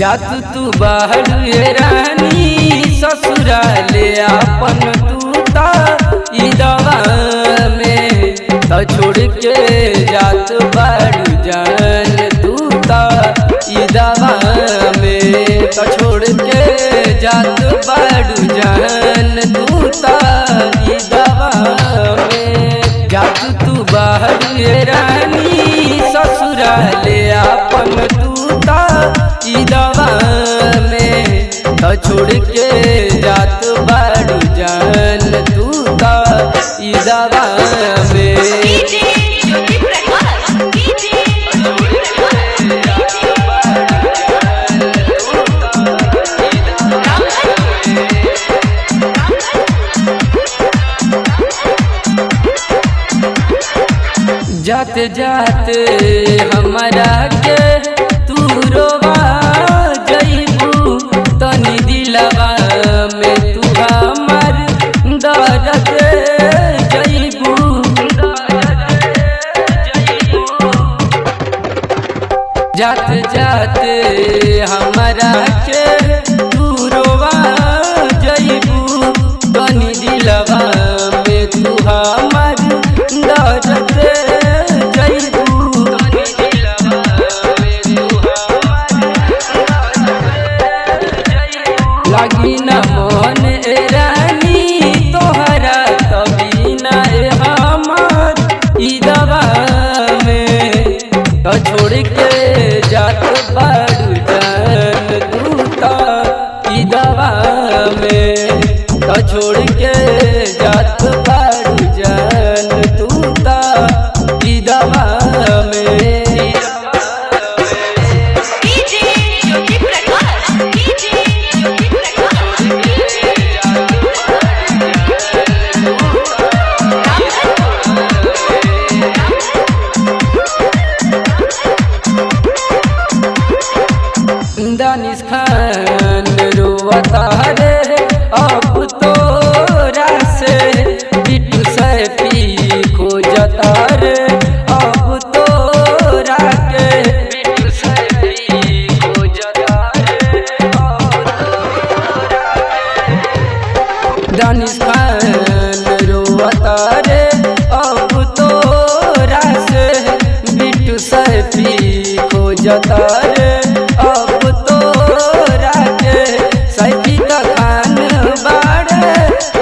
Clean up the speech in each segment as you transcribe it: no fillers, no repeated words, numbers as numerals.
जात तू बाहर रानी ससुराले अपन तूता ई दवा में तो छोड़ के जात बाड़ू जान तूता ई दवा में तो छोड़ के जात बाड़ू जान तूता ई दवा में। जात तू बाहर रानी ससुराले अपन तूता ई दवा में तो छोड़ के जात बाड़ू जान तूता ई दवा में। जाते जाते हमारा के तू रोवा जईबू तनी दिलवा में तू हमार दर्द जईबू। जाते जाते हमारा के तू रोवा जईबू तनी दिलवा में तू हमार दर्द लगी न मोहन रानी तोहरा तभी न हमार ई दवा में तो छोड़ के जात बाड़ू जान तूता ई दवा में तो छोड़ के जात बाड़ू जान तूता ई दवा में। दानिश खान रोवता रे अब तोरा से बिट्टू सैफी खोजता रे अब तोरा के बिट्टू सैफी खोजता रे अब तोरा के। दानिश खान रोवता रे अब तोरा से बिट्टू सैफी खोजता रे अब तोरा के। सैफी का खान बाड़े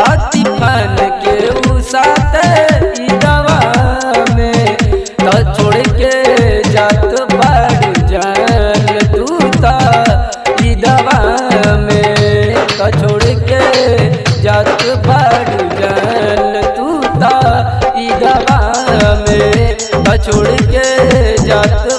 अति फन के उसात ई दवा में तो छोड़ के जात बाड़ू जान तूता ई दवा में तो छोड़ के जात बाड़ू जान तूता ई दवा में तो छोड़ के जात